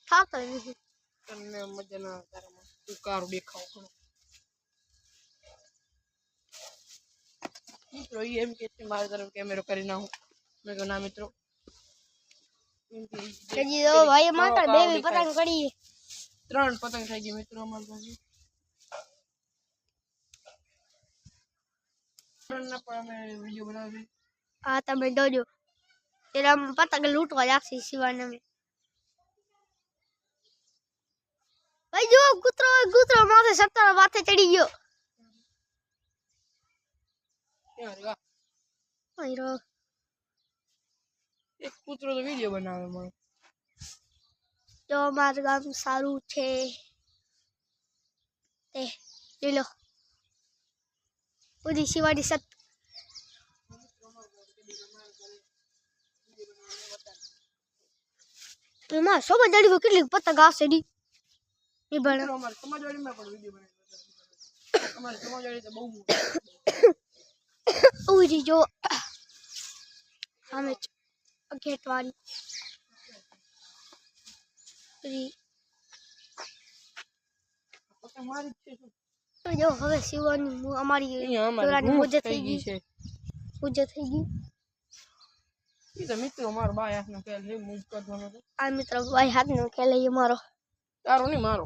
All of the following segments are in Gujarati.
થાતો નથી તને મજા ના તારામાં તું કારું દેખાવ ઘણો મિત્રો એમ કે છે મારી તરફ કેમેરો કરી નાખું મેં કહ્યું ના મિત્રો હજી તો ભાઈ માત્ર બે પતંગ કરી 3 પતંગ થઈ ગઈ મિત્રો અમારી પાસે ના પણ અમે વિડિયો બનાવી હા તમે જોજો એરા પતંગ લૂંટવા જાક્ષી શિવાને અમે ભાઈ જો કૂતરો માથે સત્તર માથે ચડી ગયો ક્યાં રે આયરો એક કૂતરો તો વિડિયો બનાવે મને જો અમારું ગામ સારું છે તે લીલો ઉડી શિવાડી સત એમાં સો બજાડી કેટલી પતંગ આવશે ડી એ ભણ અમાર સમાજવાડીમાં પણ વિડિયો બનાવી અમાર સમાજવાડી તો બહુ ઉડી જો સામે ગેટ વાળી પતંગ મારી છે શું તો જો હવે શિવાની અમારી દોરાની પૂજા થઈ ગઈ છે પૂજા થઈ ગઈ ઈ તો મિત્રો મારો ભાઈ હાથનો ખેલ છે મૂવ કરવાનો તો આ મિત્ર ભાઈ હાથનો ખેલ છે મારો તારો નહીં મારો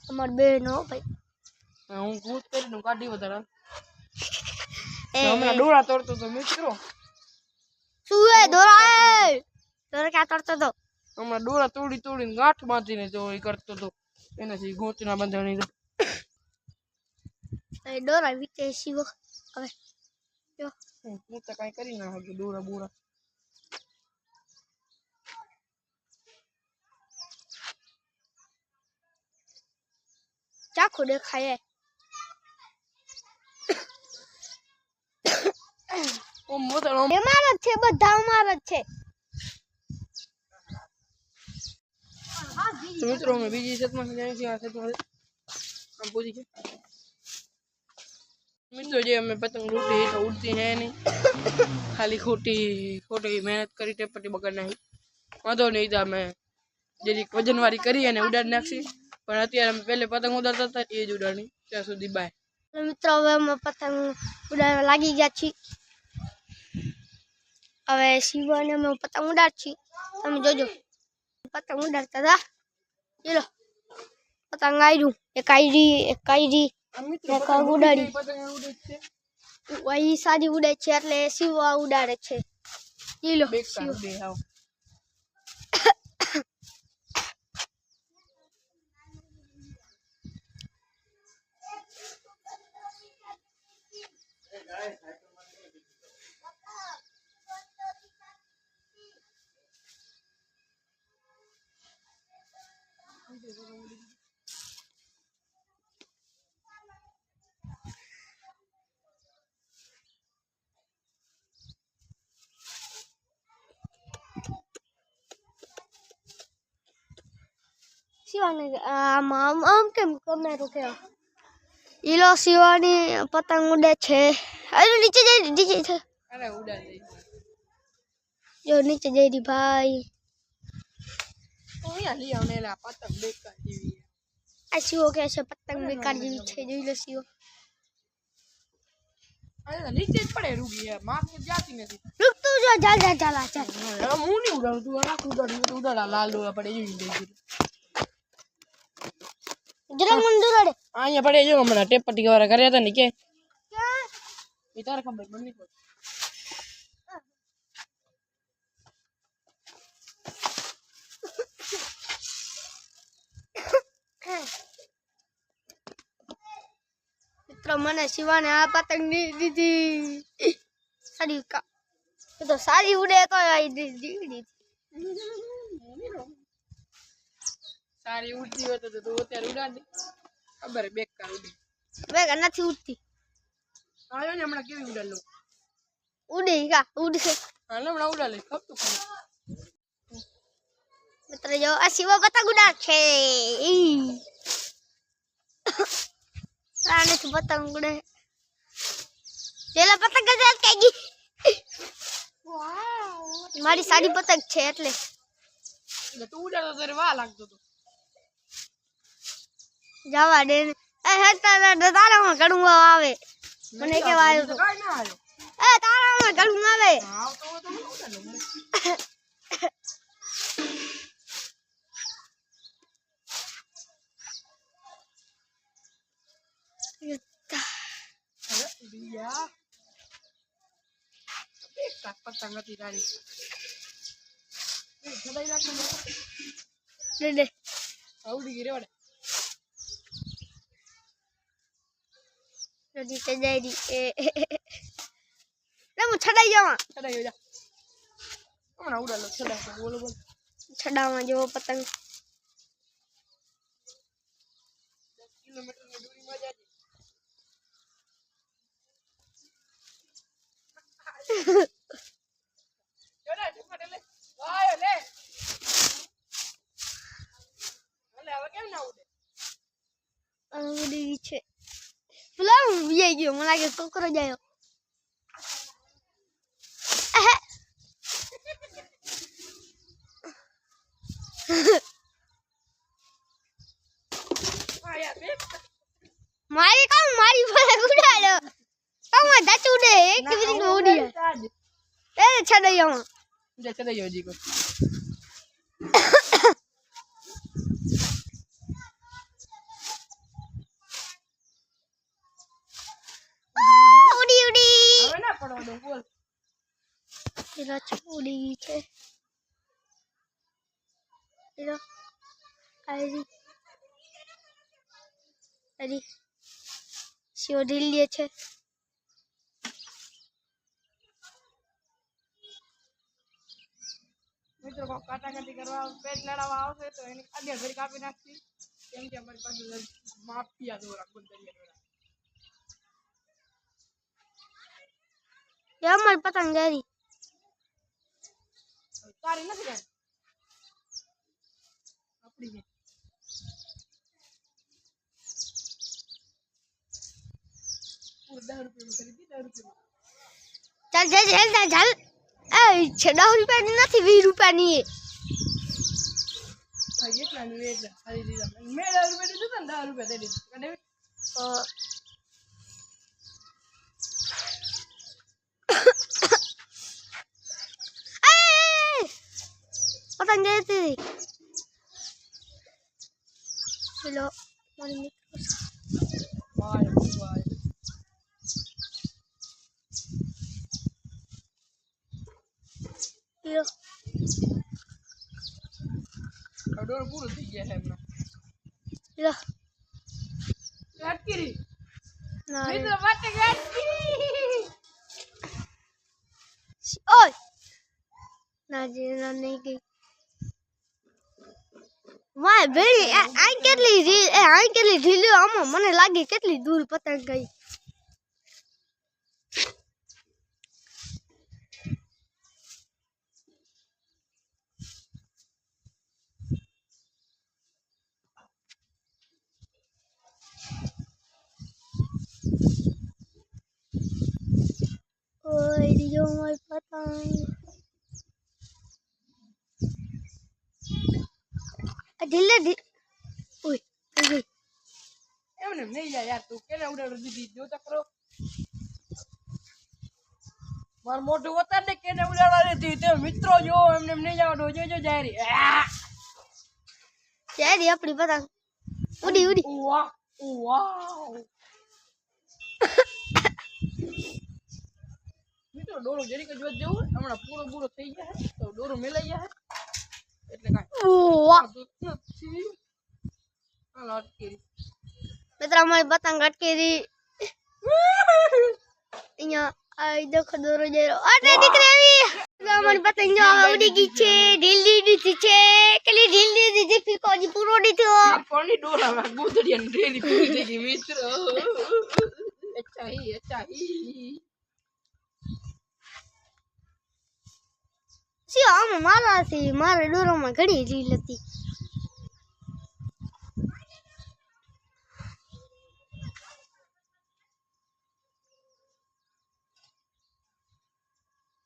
અમાર બેનો ભાઈ હું કૂદ કરીને કાઢી વધારા હમણાં ડોળા તોડતો તો મિત્રો શું હે દોરા ક્યાં તોડતો તો હમણાં ડોળા તોડીને ગાંઠ બાંધીને તો એ કરતો તો એનાથી ગોચના બંધાણી તો એ દોરા વિતે શિવો હવે જો હું તો કાંઈ કરી ના શકું ડોરા બોરા ચાખો દેખાય ઓ મોતળો એ મારા જ છે બધા અમારા જ છે તો મિત્રો અમે બીજી છતમાં જઈએ છીએ આ છતમાં આમ પૂછી છે મિત્રો જે અમે પતંગ લૂંટી તો ઉડતી હે નહીં ખાલી ખોટી મહેનત કરી ટેપટી બગાડ નાખી વાંધો નહીં તો અમે જરીક વજનવાળી કરી અને ઉડાડી નાખશી પણ અત્યારે અમે પહેલે પતંગ ઉડાડતા હતા એ જ ઉડાડી ત્યાં સુધી બાય મિત્રો હવે અમે પતંગ ઉડાડવા લાગી ગયા છીએ હવે શિવાને અમે પતંગ ઉડાડશી તમે જોજો પતંગ ઉડાડતા હતા ચલો પતંગ આવ્યું એક આયરી ઉડાડી વહી સાદી ઉડે છે એટલે શિવા ઉડાડે છે ચલો શિવાને આમ કેમ કમેરો કેવો ઈલો શિવાની પતંગ ઉડે છે અરે નીચે જઈ છે અરે ઉડાડી જો નીચે જઈ રી ભાઈ ઓયા લી આનેલા પતંગ બેકાર જેવી આ શિવો કે છે પતંગ બેકાર જેવી છે જોઈ લો શિવો અરે નીચે જ પડે રૂગી યાર માથે જાતી નથી રૂક તું જો ચાલ ચાલ હું નહીં ઉડાડું તું આખું ઉડાડા લાલ ડોળા પડે જોઈ દે જરા મને દોરાડે અહીંયા પડે જો હમણાં ટેપટી વાળા કર્યા હતા ને કે એ તારે ખબર મને ખબર મિત્રો મને શિવાને આ પતંગ દીધી સારી તો સારી ઉડે તો દીધી સારી ઉડતી હોય તો તું અત્યારે ઉડાડી ખબર બેકાર ઉડી બેકાર નથી ઉડતી આવ્યો ને હમણાં કેવી ઉડાડ લો ઉડે કા ઉડશે હાલ હમણાં ઉડાડ લે ખપતું મિત્ર જો આ શિવા પતંગ ઉડાડ છે રાને થી પતંગ ઉડે પેલા પતંગ જ કે ગઈ વાવ મારી સાડી પતંગ છે એટલે એટલે તું ઉડાડતો ત્યારે વાહ લાગતો હતો. જવા દે ને. એ હેતા તારામાં ઘણું આવે મને કેવા આવ્યો તો કાંઈ ના આવ્યો. એ તારામાં ઘણું આવે આવતો હોય તો મને ઉડાડો મને. હવે ઉડી ગયા. એક કાક પતંગ હતી તારી. એ સદાઈ રાખજો ને. દે દે આ ઉડી ગઈ રેવાડે. જલ્દી તે જઈ એ હું છડાઈ જાવા સદાઈ ગયો જા. હમણાં ઉડાડો સદાઈ બોલો બોલો. છડામાં જેવો પતંગ 10 કિલોમીટરની દૂરીમાં જાજે. જોડા ઝપટ લે. આયો લે. અલે હવે કેમ ના ઉડે? ઉડી છે પેલા હું વી ગયો મને લાગે કોકરો જાય આ યાર બે મારી કામ મારી પર ઉડાડો તમે દચ ઉડે એક મિનિટ ઉડી એ છડાઈ આવા જા સદાઈ ગયો જી કો. ઉડી ઉડી હવે ના પડવા દો બોલ. પેલા ઉડી છે પેલા આરી આરી શિવ ઢીલીએ છે મિત્રો કોઈ કાટાકાટી કરવા પેટ લડાવવા આવશે તો એની આગળ ઘડી કાપી નાખતી. કેમ કે અમારી પાસે માફિયા દોરા ગુંદરિયા દોરા. એ અમારી પતંગ ગેરી તારી નથી કાંઈ આપણી છે. પૂરું 10 રૂપિયાનું ખરીદી 10 રૂપિયાનું. ચાલ ચાલ ચાલ ચાલ ચાલ એ છે 10 રૂપિયાની નથી 20 રૂપિયાની એ હા જેટલાનું એટલા ખાલી દીધા. મેં 10 રૂપિયા દીધું ને 10 રૂપિયા દઈ દીધું. અને પતંગ ગઈ પેલો મારી મિત્રો વાય વાય પેલો આ ડોર પૂરું થઈ ગયા છે હમણાં. પેલો અટકી રહી. ના મિત્રો પતંગ અટકી. ઓય ના જે ના નહીં ગઈ વાય ભેડી આ કેટલી ઢીલી આમાં મને લાગે કેટલી દૂર પતંગ ગઈ ઓય દીજો મારી પતંગ ઢીલે ઓય ગઈ એમને નહીં જાય યાર તું કેને ઉડાડી દીધી જો તો ખરો. મારું મોઢું વતાર ને કેને ઉડાડવા દીધી તે મિત્રો જો એમને નહીં જવા દો જોજો જારી. ત્યારે આપણી પતંગ ઉડી ઉડી વાહ વાહ. મિત્રો ડોરો જરીક જ જેવું હમણાં પૂરો થઈ ગયા હે તો ડોરો મેલાઈ ગયા હે એટલે કાંઈ વાહ નથી. હાલ અટકી રહી. મિત્ર અમારી પતંગ અટકી રહી અહીંયા આ દેખો દોરો જઈ અરે દીકરી આવી અમારી પતંગ જો ઉડી ગઈ છે ઢીલી દીધી છે કેટલી ઢીલી દીધી ફીકોજી પૂરો દીધો કોની ડોરા ગોદડિયા રેલી પૂરી થઈ ગઈ મિત્રો. અચ્છા હી શું આમ મારાથી મારા ડોરોમાં ઘણી ઢીલ હતી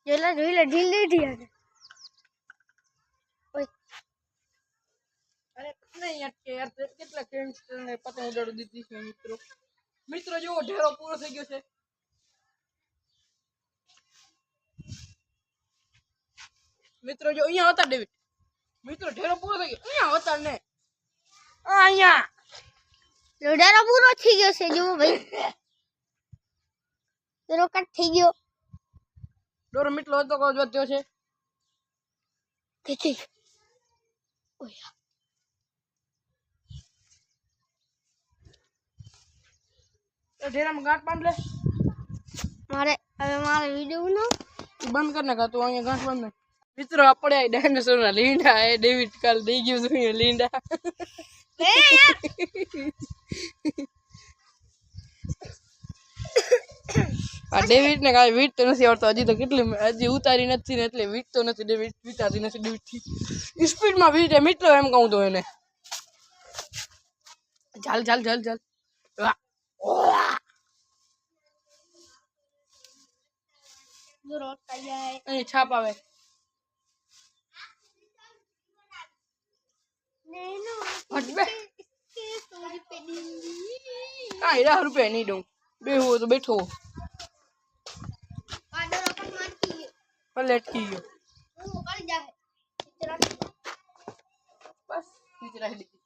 જેલા ઢીલ દીધી ઓય યાર કેટલા ગેંગસ્ટરને પતંગ ઉડાડી દીધી છે મિત્રો. મિત્રો જો ઢેરો પૂરો થઈ ગયો છે. મિત્રો જો અહીંયા હતા ડેવિડ. મિત્રો ઢેરો પૂરો થઈ ગયો. અહીંયા હતા ને અહીંયા લોડારો પૂરો થઈ ગયો છે જો ભાઈ. તેરો કટ થઈ ગયો. દોરો મીટલો હતો કોજ વધ્યો છે. કેટલી ઓયા તો ઢેરામાં ગાંઠ બાંધ લે. મારે હવે મારે વિડિયો બનાવ. તું બંધ કર નાખ તું અહીંયા ગાંઠ બાંધ નાખ. મિત્રો આપણે આ ડાયનાસોર ના લીંડા એ ડેવિડ કાલ દઈ ગયું હતું લીંડા. આ ડેવિડ ને કાંઈ વીટ તો નથી આવડતો હજી તો કેટલી હજી ઉતારી નથી ને એટલે વીટ તો નથી ડેવિડ વિતાતી નથી ડેવિડ થી સ્પીડમાં વીટ મીટલો એમ કહું તો એને ચાલ ચાલ ચાલ ચાલ અહીં છાપ આવે કાંઈ 10 રૂપિયા નહીં દઉં બેહું તો બેઠો પલટકી ગયો બસ નીચે રાખી દીધી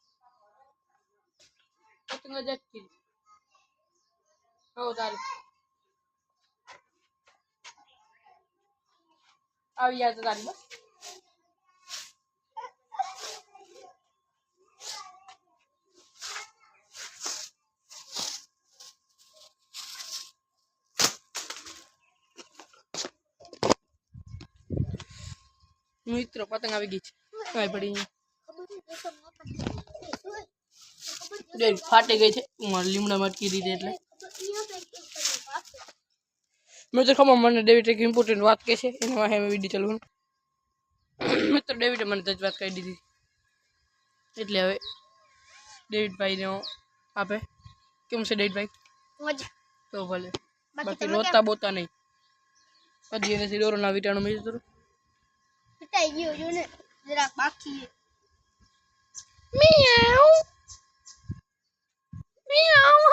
પતંગ જ અટકી હો તારી આવી યાદ તારી બસ મિત્રો પતંગ આવી ગઈ છે કાંઈ પડી ફાટી ગઈ છે મારા લીમડામાં અટકી દીધી એટલે મિત્રો ખબર મને ડેવિડ એક ઇમ્પોર્ટન્ટ વાત કહે છે એના માટે મેં વિડીયો ચાલુ મિત્રો ડેવિડે મને જ વાત કહી દીધી એટલે હવે ડેવિડભાઈને આપે કેમ છે ડેવિડભાઈ તો ભલે બાકી રોતા બોતા નહીં હજી એનાથી દોરોના વિટાણું મિત્રો पिटाई गयो जो ने जरा बाकी है मियाओ मियाओ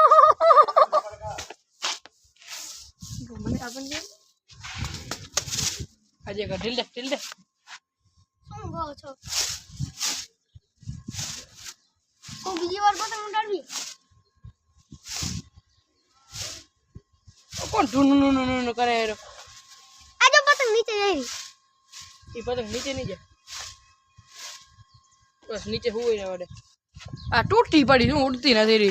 મને આપણ દે આજે કા ઢીલ દે શું ભાવ છો ઓ બીજી વાર પતંગ ઉડાડવી કોણ ઢૂન કરે રો આ જો પતંગ નીચે જઈ ये पतंग नीचे नहीं जा बस नीचे हुई ना वाडे आ टूटी पड़ी हूं उड़ती ना तेरी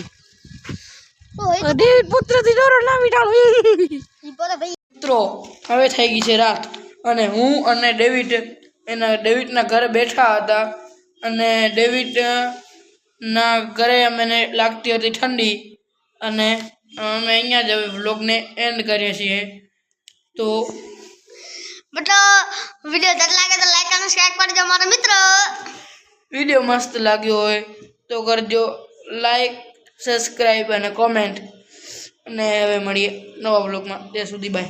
अरे पुत्र થી દોરો ના વિટાળો ઈ બોલે ભાઈ મિત્રો હવે થઈ ગઈ છે રાત અને હું અને ડેવિડ ના ઘરે બેઠા હતા અને ડેવિડ ના ઘરે મને લાગતી હતી ઠંડી અને અમે અહીંયા જ વ્લોગ ને એન્ડ કરીએ છીએ તો मतलब वीडियो अच्छा लगे तो लाइक और सब्सक्राइब कर दो हमारे मित्र वीडियो मस्त लाग्यो હોય તો કરજો લાઈક સબસ્ક્રાઇબ અને કોમેન્ટ અને હવે મળીએ નવા વ્લોગમાં ત્યાં સુધી બાય